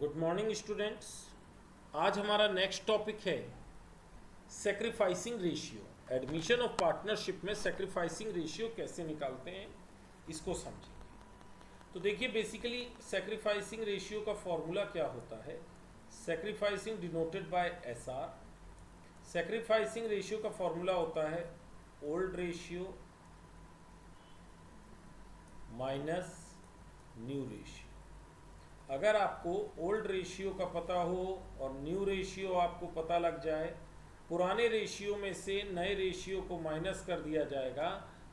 Good morning students. आज हमारा next topic है sacrificing ratio. Admission of partnership में सेक्रीफाइसिंग रेशियो कैसे निकालते हैं इसको समझेंगे। तो देखिए, बेसिकली सेक्रीफाइसिंग रेशियो का फॉर्मूला क्या होता है। Sacrificing denoted by S R. Sacrificing ratio का फॉर्मूला होता है old ratio minus new ratio. अगर आपको ओल्ड रेशियो का पता हो और न्यू रेशियो आपको पता लग जाए, पुराने रेशियो में से नए रेशियो को माइनस कर दिया जाएगा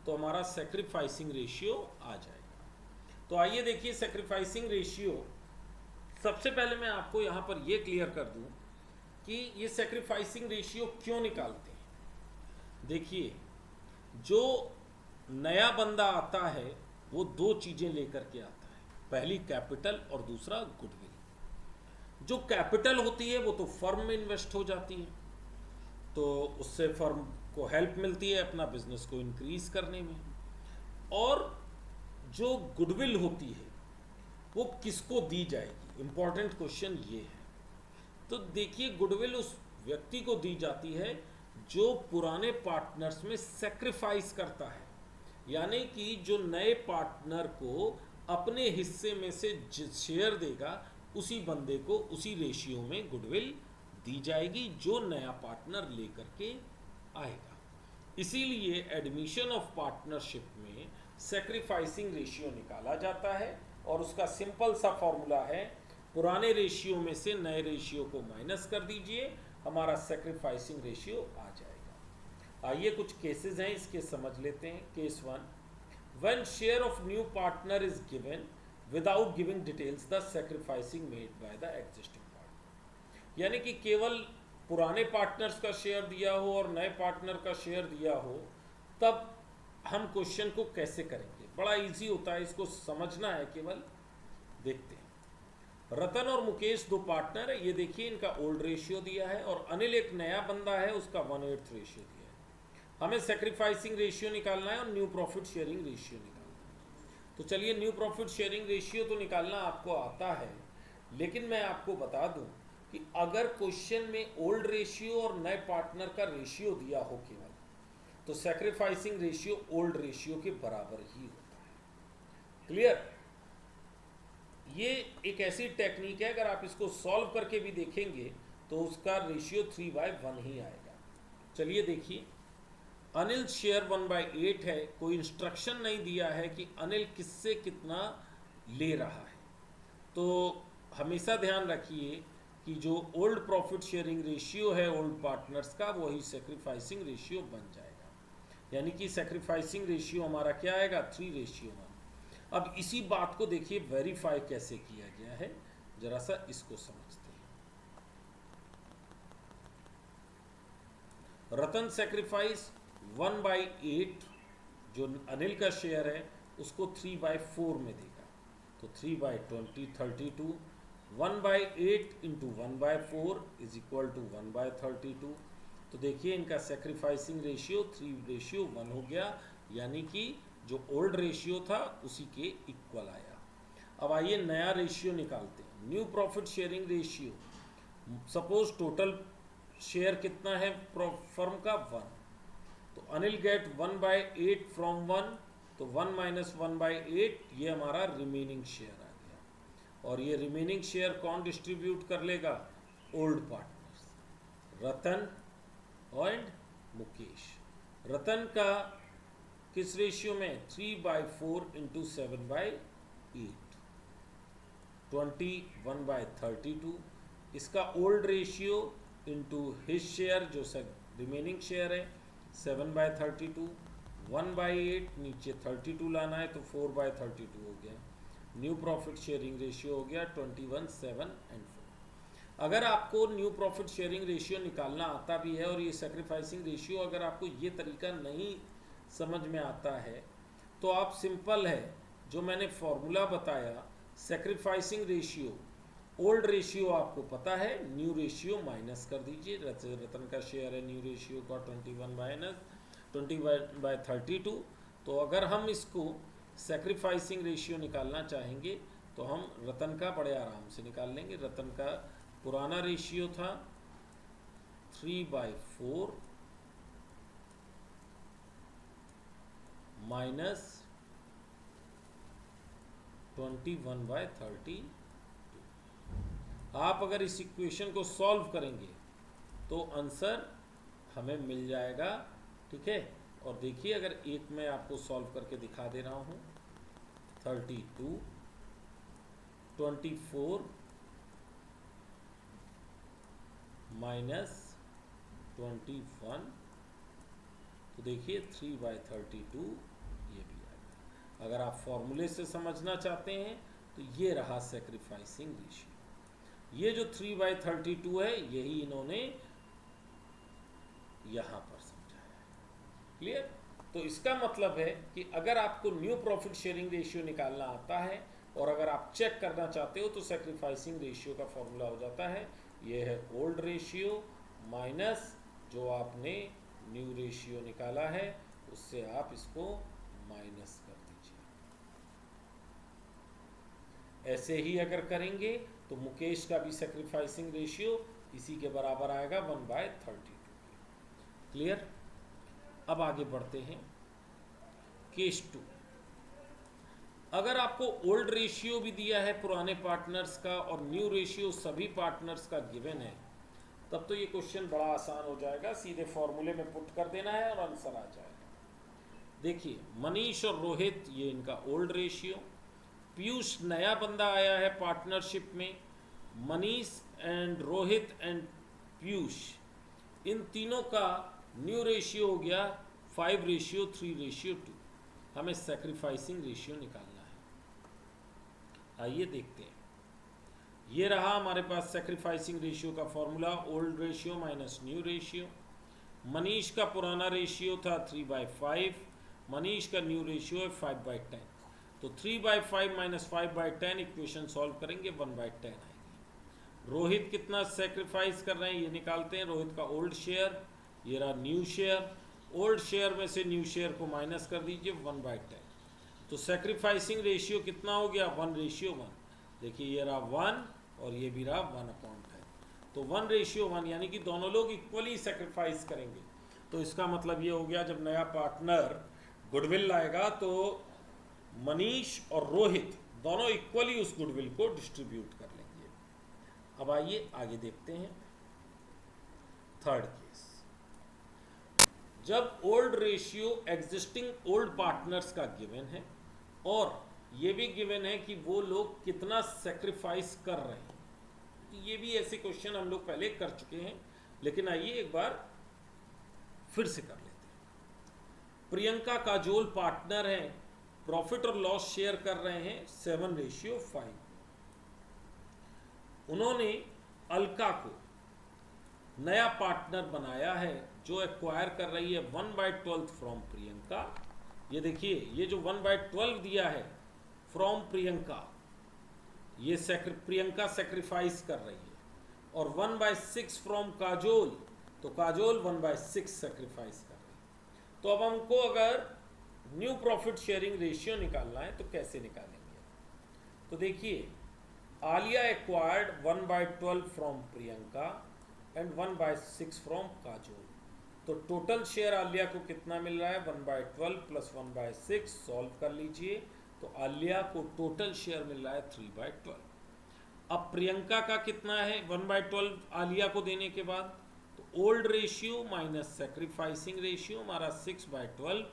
तो हमारा सेक्रीफाइसिंग रेशियो आ जाएगा। तो आइए देखिए सेक्रीफाइसिंग रेशियो। सबसे पहले मैं आपको यहाँ पर ये क्लियर कर दूँ कि ये सेक्रीफाइसिंग रेशियो क्यों निकालते हैं। देखिए, जो नया बंदा आता है वो दो चीज़ें लेकर के आता है, पहली कैपिटल और दूसरा गुडविल। जो कैपिटल होती है वो तो फर्म में इन्वेस्ट हो जाती है, तो उससे फर्म को हेल्प मिलती है अपना बिजनेस को इंक्रीज करने में। और जो गुडविल होती है वो किसको दी जाएगी, इंपॉर्टेंट क्वेश्चन ये है। तो देखिए, गुडविल उस व्यक्ति को दी जाती है जो पुराने पार्टनर्स में सेक्रीफाइस करता है, यानी कि जो नए पार्टनर को अपने हिस्से में से शेयर देगा उसी बंदे को उसी रेशियो में गुडविल दी जाएगी जो नया पार्टनर लेकर के आएगा। इसीलिए एडमिशन ऑफ पार्टनरशिप में सेक्रीफाइसिंग रेशियो निकाला जाता है और उसका सिंपल सा फॉर्मूला है पुराने रेशियो में से नए रेशियो को माइनस कर दीजिए, हमारा सेक्रीफाइसिंग रेशियो आ जाएगा। आइए कुछ केसेस हैं इसके समझ लेते हैं। Case 1, when share of new partner is given without giving details the sacrificing made by the existing partner। यानी कि केवल पुराने पार्टनर्स का शेयर दिया हो और नए पार्टनर का शेयर दिया हो, तब हम क्वेश्चन को कैसे करेंगे। बड़ा इजी होता है, इसको समझना है केवल। देखते हैं, रतन और मुकेश दो पार्टनर है। ये देखिए, इनका ओल्ड रेशियो दिया है और अनिल एक नया बंदा है, उसका 1/8 रेशियो दिया है। हमें सेक्रीफाइसिंग रेशियो निकालना है और न्यू प्रॉफिट शेयरिंग रेशियो निकालना है। तो चलिए, न्यू प्रॉफिट शेयरिंग रेशियो तो निकालना आपको आता है, लेकिन मैं आपको बता दूं कि अगर क्वेश्चन में ओल्ड रेशियो और नए पार्टनर का रेशियो दिया हो केवल, तो सेक्रीफाइसिंग रेशियो ओल्ड रेशियो के बराबर ही होता है। क्लियर। ये एक ऐसी टेक्निक है, अगर आप इसको सॉल्व करके भी देखेंगे तो उसका रेशियो 3/1 ही आएगा। चलिए देखिए, अनिल शेयर 1/8 है। कोई इंस्ट्रक्शन नहीं दिया है कि अनिल किससे कितना ले रहा है। तो हमेशा ध्यान रखिए कि जो ओल्ड प्रॉफिट शेयरिंग रेशियो है ओल्ड पार्टनर्स का, वही सेक्रीफाइसिंग रेशियो बन जाएगा। यानी कि सेक्रीफाइसिंग रेशियो हमारा क्या आएगा, 3/1। अब इसी बात को देखिए वेरीफाई कैसे किया गया है, जरा सा इसको समझते हैं। रतन सेक्रीफाइस 1/8 जो अनिल का शेयर है उसको 3/4 में देगा, तो 3/20 32। 1/8 इंटू 1/4 इज इक्वल टू 1/32। तो देखिए, इनका सेक्रीफाइसिंग रेशियो 3/1 हो गया, यानी कि जो ओल्ड रेशियो था उसी के इक्वल आया। अब आइए नया रेशियो निकालते हैं, new profit sharing ratio. Suppose total share कितना है फर्म का, 1। तो अनिल गेट 1/8 फ्रॉम 1, तो 1 माइनस 1/8 ये हमारा रिमेनिंग शेयर आ गया। और ये रिमेनिंग शेयर कौन डिस्ट्रीब्यूट कर लेगा, old partners, Ratan and Mukesh. Ratan का किस रेशियो में, 3/4 इंटू 7/8, 21/32। इसका old ratio into his share जो रिमेनिंग शेयर है 7/32। 1/8 नीचे 32 लाना है तो 4/32 हो गया। न्यू प्रॉफिट शेयरिंग रेशियो हो गया 21, 7 एंड 4। अगर आपको न्यू प्रॉफिट शेयरिंग रेशियो निकालना आता भी है और ये सेक्रीफाइसिंग रेशियो अगर आपको ये तरीका नहीं समझ में आता है, तो आप सिंपल है जो मैंने फॉर्मूला बताया, सेक्रीफाइसिंग रेशियो ओल्ड रेशियो आपको पता है, न्यू रेशियो माइनस कर दीजिए। रतन का शेयर है न्यू रेशियो का 20/32। तो अगर हम इसको सेक्रीफाइसिंग रेशियो निकालना चाहेंगे तो तो हम रतन का बड़े आराम से निकाल लेंगे। रतन का पुराना रेशियो था 3/4 माइनस 21/30। आप अगर इस इक्वेशन को सॉल्व करेंगे तो आंसर हमें मिल जाएगा, ठीक है। और देखिए, अगर एक मैं आपको सॉल्व करके दिखा दे रहा हूँ, 32 24 माइनस 21, तो देखिए 3/32 ये भी आएगा। अगर आप फॉर्मूले से समझना चाहते हैं तो ये रहा सेक्रीफाइसिंग रेशियो। ये जो 3/32 है यही इन्होंने यहां पर समझाया है। क्लियर? तो इसका मतलब है कि अगर आपको न्यू प्रॉफिट शेयरिंग रेशियो निकालना आता है और अगर आप चेक करना चाहते हो तो सेक्रीफाइसिंग रेशियो का फॉर्मूला हो जाता है, ये है ओल्ड रेशियो माइनस जो आपने न्यू रेशियो निकाला है, उससे आप इसको माइनस कर दीजिए। ऐसे ही अगर करेंगे तो मुकेश का भी सेक्रीफाइसिंग रेशियो इसी के बराबर आएगा 1/32। क्लियर? अब आगे बढ़ते हैं केस 2। अगर आपको ओल्ड रेशियो भी दिया है पुराने पार्टनर्स का और न्यू रेशियो सभी पार्टनर्स का गिवन है, तब तो ये क्वेश्चन बड़ा आसान हो जाएगा। सीधे फॉर्मूले में पुट कर देना है और आंसर आ जाएगा। देखिए, मनीष और रोहित ये इनका ओल्ड रेशियो, पीयूष नया बंदा आया है पार्टनरशिप में, मनीष एंड रोहित एंड पीयूष, इन तीनों का न्यू रेशियो हो गया 5:3:2। हमें सेक्रीफाइसिंग रेशियो निकालना है। आइए देखते हैं। ये रहा हमारे पास सेक्रीफाइसिंग रेशियो का formula, old ratio minus new ratio. Manish का पुराना रेशियो था 3/5, मनीष का न्यू रेशियो है 5/10। तो 3/5 माइनस 5/10 इक्वेशन सॉल्व करेंगे 1/10 आएगी। रोहित कितना सेक्रीफाइस कर रहे हैं ये निकालते हैं। रोहित का ओल्ड शेयर, ये रहा न्यू शेयर, ओल्ड शेयर में से न्यू शेयर को माइनस कर दीजिए 1/10। तो सेक्रीफाइसिंग रेशियो कितना हो गया 1:1। देखिए ये रहा 1 और ये भी रहा 1/10। तो 1:1 यानी कि दोनों लोग इक्वली सेक्रीफाइस करेंगे। तो इसका मतलब ये हो गया जब नया पार्टनर गुडविल लाएगा तो मनीष और रोहित दोनों इक्वली उस गुडविल को डिस्ट्रीब्यूट कर लेंगे। अब आइए आगे देखते हैं थर्ड केस। जब old ratio existing old partners का गिवन है और ये भी गिवन है कि वो लोग कितना सेक्रीफाइस कर रहे हैं। ये भी ऐसे क्वेश्चन हम लोग पहले कर चुके हैं, लेकिन आइए एक बार फिर से कर लेते हैं। प्रियंका काजोल पार्टनर हैं, प्रॉफिट और लॉस शेयर कर रहे हैं 7:5। उन्होंने अलका को नया पार्टनर बनाया है जो एक्वायर कर रही है 1/12 फ्रॉम प्रियंका। ये देखिए, ये जो 1/12 दिया है फ्रॉम प्रियंका, ये प्रियंका सेक्रीफाइस कर रही है, और 1/6 फ्रॉम काजोल, तो काजोल 1/6 सेक्रीफाइस कर रही है। तो अब हमको अगर न्यू प्रॉफिट शेयरिंग रेशियो निकालना है तो कैसे निकालेंगे? तो देखिए, Alia acquired 1/12 from Priyanka and 1/6 from Kajol. तो टोटल शेयर आलिया को कितना मिल रहा है 1/12 प्लस 1/6, सॉल्व कर लीजिए। तो आलिया को टोटल शेयर मिल रहा है 3/12। अब प्रियंका का कितना है 1/12 आलिया को देने के बाद, तो old ratio minus sacrificing ratio हमारा 6/12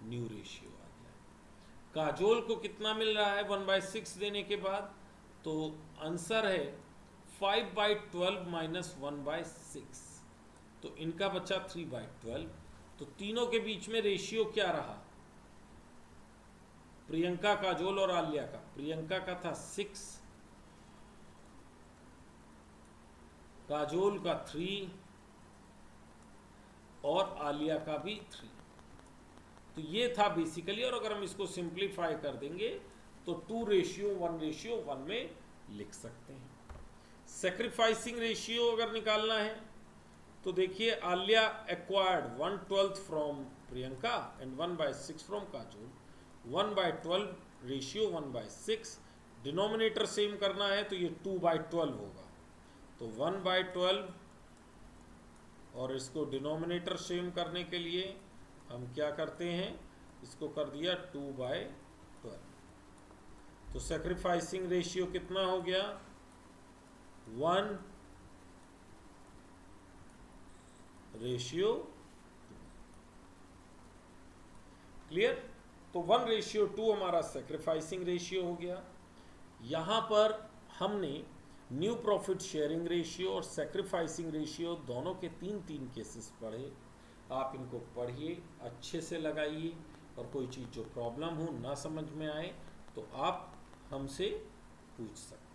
न्यू रेशियो आ गया। काजोल को कितना मिल रहा है 1/6 देने के बाद, तो आंसर है 5/12 माइनस 1/6, तो इनका बचा 3/12। तो तीनों के बीच में रेशियो क्या रहा, प्रियंका काजोल और आलिया का। प्रियंका का था 6, काजोल का 3 और आलिया का भी 3। तो ये था बेसिकली, और अगर हम इसको सिंप्लीफाई कर देंगे तो 2:1:1 में लिख सकते हैं। सेक्रीफाइसिंग रेशियो अगर निकालना है तो देखिए, Alia acquired 1/12 from Priyanka and 1/6 from Kajol. 1/12 ratio 1/6 denominator same करना है तो ये 2/12 होगा, तो 1/12, और इसको डिनोमिनेटर सेम करने के लिए हम क्या करते हैं, इसको कर दिया 2/12। तो सैक्रिफाइसिंग रेशियो कितना हो गया, 1:2। क्लियर। तो 1:2 हमारा सैक्रिफाइसिंग रेशियो हो गया। यहाँ पर हमने न्यू प्रॉफिट शेयरिंग रेशियो और सैक्रिफाइसिंग रेशियो दोनों के 3 केसेस पढ़े। आप इनको पढ़िए, अच्छे से लगाइए, और कोई चीज़ जो प्रॉब्लम हो, ना समझ में आए, तो आप हमसे पूछ सकते हैं।